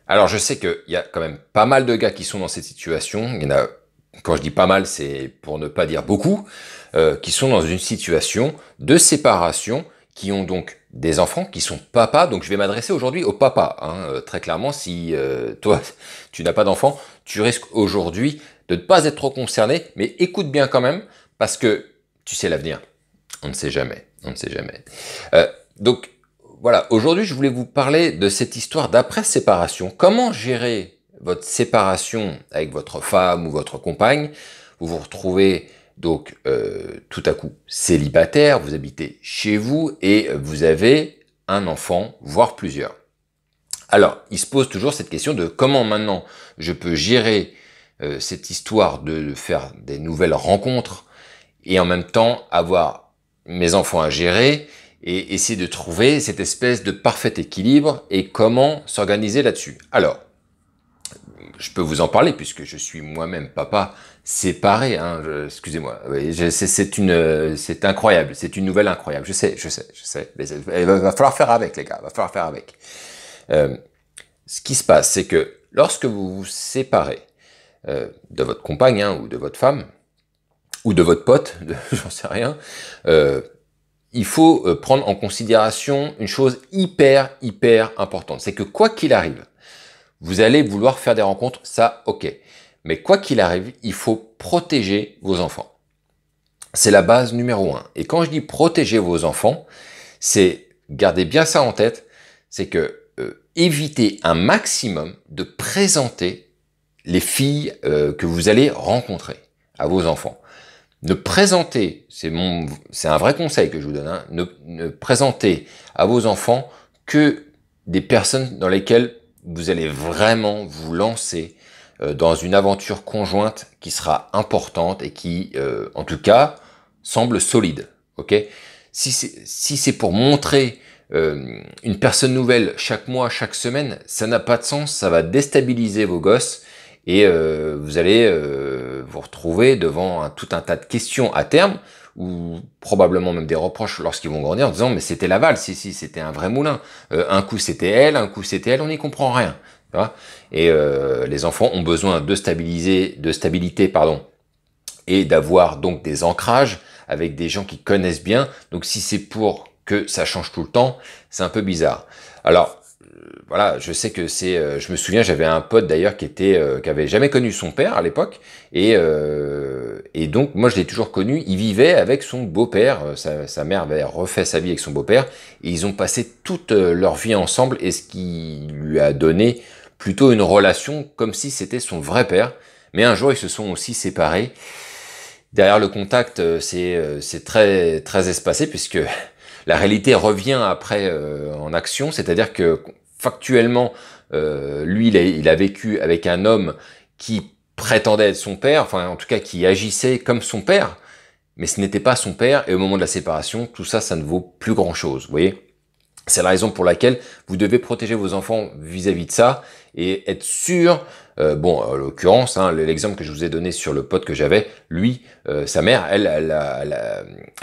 Alors, je sais qu'il y a quand même pas mal de gars qui sont dans cette situation. Il y en a, quand je dis pas mal, c'est pour ne pas dire beaucoup, qui sont dans une situation de séparation, qui ont donc des enfants, qui sont papas. Donc, je vais m'adresser aujourd'hui au papa. Hein, très clairement, si toi, tu n'as pas d'enfant, tu risques aujourd'hui de ne pas être trop concerné, mais écoute bien quand même, parce que tu sais l'avenir. On ne sait jamais. On ne sait jamais. Donc, voilà, aujourd'hui, je voulais vous parler de cette histoire d'après-séparation. Comment gérer votre séparation avec votre femme ou votre compagne? Vous vous retrouvez donc tout à coup célibataire, vous habitez chez vous et vous avez un enfant, voire plusieurs. Alors, il se pose toujours cette question de comment maintenant je peux gérer cette histoire de faire des nouvelles rencontres et en même temps avoir mes enfants à gérer et essayer de trouver cette espèce de parfait équilibre et comment s'organiser là-dessus. Alors, je peux vous en parler puisque je suis moi-même papa séparé. Hein, excusez-moi, oui, c'est incroyable, c'est une nouvelle incroyable. Je sais. Mais il va falloir faire avec, les gars. Il va falloir faire avec. Euh, Ce qui se passe, c'est que lorsque vous vous séparez de votre compagne hein, ou de votre femme, ou de votre pote, j'en sais rien, euh, il faut prendre en considération une chose hyper importante. C'est que quoi qu'il arrive, vous allez vouloir faire des rencontres, ça, ok. Mais quoi qu'il arrive, il faut protéger vos enfants. C'est la base numéro un. Et quand je dis protéger vos enfants, c'est, gardez bien ça en tête, c'est que évitez un maximum de présenter les filles que vous allez rencontrer à vos enfants. Ne présentez, c'est un vrai conseil que je vous donne, hein, ne présentez à vos enfants que des personnes dans lesquelles vous allez vraiment vous lancer dans une aventure conjointe qui sera importante et qui, en tout cas, semble solide. Ok? Si c'est pour montrer une personne nouvelle chaque mois, chaque semaine, ça n'a pas de sens, ça va déstabiliser vos gosses et vous allez vous retrouver devant tout un tas de questions à terme ou probablement même des reproches lorsqu'ils vont grandir en disant mais c'était Laval, si c'était un vrai moulin. Un coup c'était elle, un coup c'était elle, on n'y comprend rien. Tu vois et les enfants ont besoin de stabilité, pardon, et d'avoir donc des ancrages avec des gens qui connaissent bien. Donc si c'est pour que ça change tout le temps, c'est un peu bizarre. Alors voilà, je sais que je me souviens, j'avais un pote d'ailleurs qui avait jamais connu son père à l'époque, et donc moi je l'ai toujours connu. Il vivait avec son beau-père, sa mère avait refait sa vie avec son beau-père, et ils ont passé toute leur vie ensemble, et ce qui lui a donné plutôt une relation comme si c'était son vrai père. Mais un jour ils se sont aussi séparés. Derrière le contact, c'est très espacé puisque la réalité revient après en action, c'est-à-dire que factuellement, lui, il a vécu avec un homme qui prétendait être son père, enfin en tout cas qui agissait comme son père, mais ce n'était pas son père, et au moment de la séparation, tout ça, ça ne vaut plus grand-chose, vous voyez. C'est la raison pour laquelle vous devez protéger vos enfants vis-à-vis de ça et être sûr. Bon, en l'occurrence, hein, l'exemple que je vous ai donné sur le pote que j'avais, lui, sa mère, elle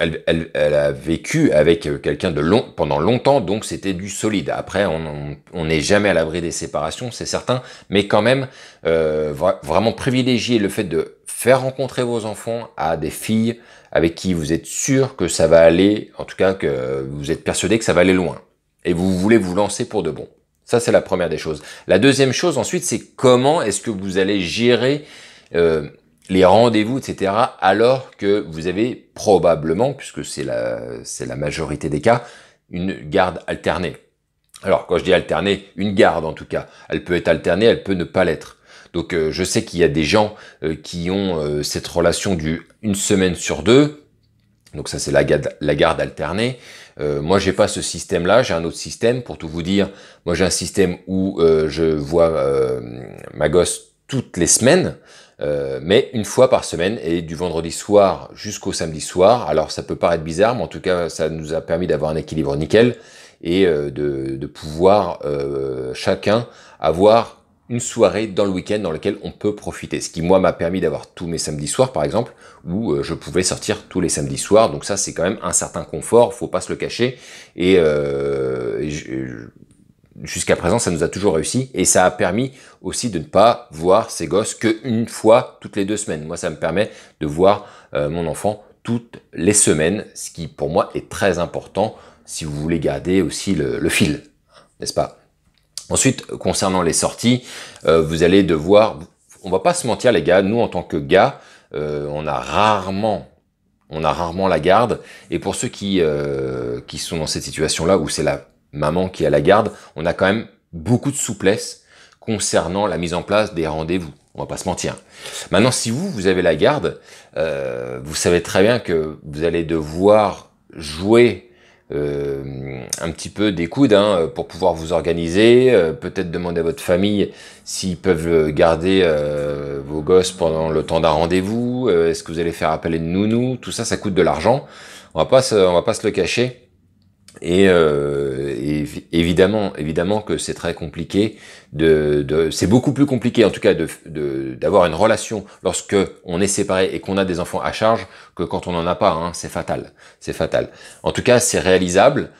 a vécu avec quelqu'un pendant longtemps, donc c'était du solide. Après, on n'est jamais à l'abri des séparations, c'est certain, mais quand même, vraiment privilégier le fait de faire rencontrer vos enfants à des filles avec qui vous êtes sûr que ça va aller, en tout cas que vous êtes persuadé que ça va aller loin et vous voulez vous lancer pour de bon. Ça, c'est la première des choses. La deuxième chose, ensuite, c'est comment est-ce que vous allez gérer les rendez-vous, etc., alors que vous avez probablement, puisque c'est la majorité des cas, une garde alternée. Alors, quand je dis alternée, une garde en tout cas. Elle peut être alternée, elle peut ne pas l'être. Donc, je sais qu'il y a des gens qui ont cette relation du une semaine sur deux. Donc ça, c'est la garde alternée. Moi, j'ai pas ce système-là, j'ai un autre système. Pour tout vous dire, moi j'ai un système où je vois ma gosse toutes les semaines, mais une fois par semaine, et du vendredi soir jusqu'au samedi soir. Alors ça peut paraître bizarre, mais en tout cas, ça nous a permis d'avoir un équilibre nickel et de pouvoir chacun avoir une soirée dans le week-end dans lequel on peut profiter. Ce qui, moi, m'a permis d'avoir tous mes samedis soirs, par exemple, où je pouvais sortir tous les samedis soirs. Donc ça, c'est quand même un certain confort, faut pas se le cacher. Et jusqu'à présent, ça nous a toujours réussi et ça a permis aussi de ne pas voir ces gosses qu'une fois toutes les 2 semaines. Moi, ça me permet de voir mon enfant toutes les semaines, ce qui pour moi est très important si vous voulez garder aussi le fil, n'est-ce pas? Ensuite, concernant les sorties, vous allez devoir, on va pas se mentir les gars, nous en tant que gars, on a rarement la garde, et pour ceux qui sont dans cette situation-là, où c'est la maman qui a la garde, on a quand même beaucoup de souplesse concernant la mise en place des rendez-vous. On va pas se mentir. Maintenant, si vous avez la garde, vous savez très bien que vous allez devoir jouer un petit peu des coudes pour pouvoir vous organiser, peut-être demander à votre famille s'ils peuvent garder vos gosses pendant le temps d'un rendez-vous, est-ce que vous allez faire appel à une nounou, tout ça, ça coûte de l'argent, on va pas se le cacher. Et évidemment que c'est très compliqué c'est beaucoup plus compliqué en tout cas d'avoir une relation lorsque on est séparé et qu'on a des enfants à charge que quand on n'en a pas, c'est fatal, c'est fatal. En tout cas, c'est réalisable.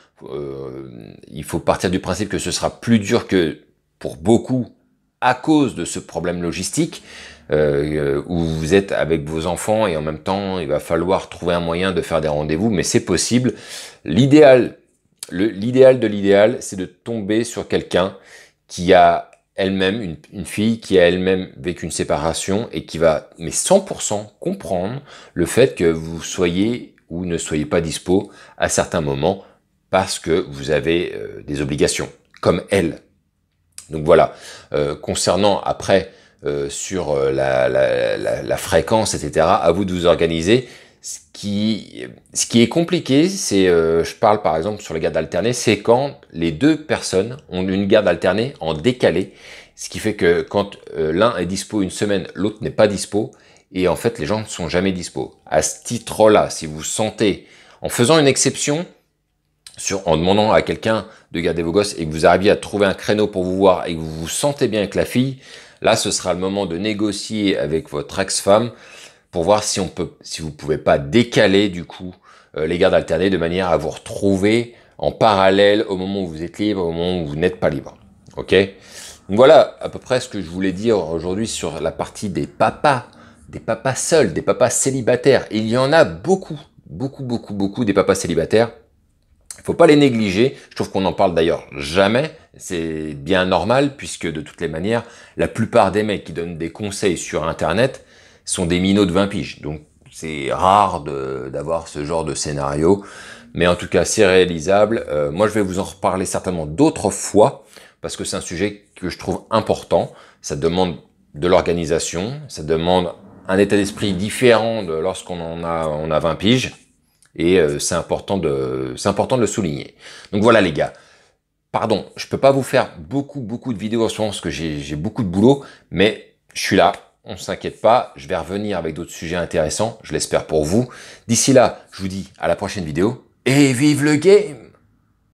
Il faut partir du principe que ce sera plus dur que pour beaucoup à cause de ce problème logistique. Où vous êtes avec vos enfants et en même temps il va falloir trouver un moyen de faire des rendez-vous, mais c'est possible. L'idéal de l'idéal, c'est de tomber sur quelqu'un qui a elle-même, une fille qui a elle-même vécu une séparation et qui va, mais 100% comprendre le fait que vous soyez ou ne soyez pas dispo à certains moments parce que vous avez des obligations, comme elle. Donc voilà, concernant après sur la fréquence, etc., à vous de vous organiser. Ce qui est compliqué, c'est, je parle par exemple sur les gardes alternés, c'est quand les 2 personnes ont une garde alternée en décalé, ce qui fait que quand l'un est dispo une semaine, l'autre n'est pas dispo, et en fait les gens ne sont jamais dispo. À ce titre-là, si vous sentez, en faisant une exception, en demandant à quelqu'un de garder vos gosses et que vous arriviez à trouver un créneau pour vous voir et que vous vous sentez bien avec la fille, là ce sera le moment de négocier avec votre ex-femme pour voir si vous pouvez pas décaler du coup les gardes alternées de manière à vous retrouver en parallèle au moment où vous êtes libre, au moment où vous n'êtes pas libre. Ok? Donc voilà à peu près ce que je voulais dire aujourd'hui sur la partie des papas seuls, des papas célibataires. Il y en a beaucoup des papas célibataires. Il faut pas les négliger. Je trouve qu'on n'en parle d'ailleurs jamais. C'est bien normal puisque de toutes les manières, la plupart des mecs qui donnent des conseils sur Internet sont des minots de 20 piges. Donc c'est rare d'avoir ce genre de scénario. Mais en tout cas, c'est réalisable. Moi, je vais vous en reparler certainement d'autres fois parce que c'est un sujet que je trouve important. Ça demande de l'organisation. Ça demande un état d'esprit différent de lorsqu'on on a 20 piges. Et c'est important de le souligner. Donc voilà les gars. Pardon, je peux pas vous faire beaucoup de vidéos en ce moment parce que j'ai beaucoup de boulot, mais je suis là. On s'inquiète pas, je vais revenir avec d'autres sujets intéressants, je l'espère pour vous. D'ici là, je vous dis à la prochaine vidéo et vive le game!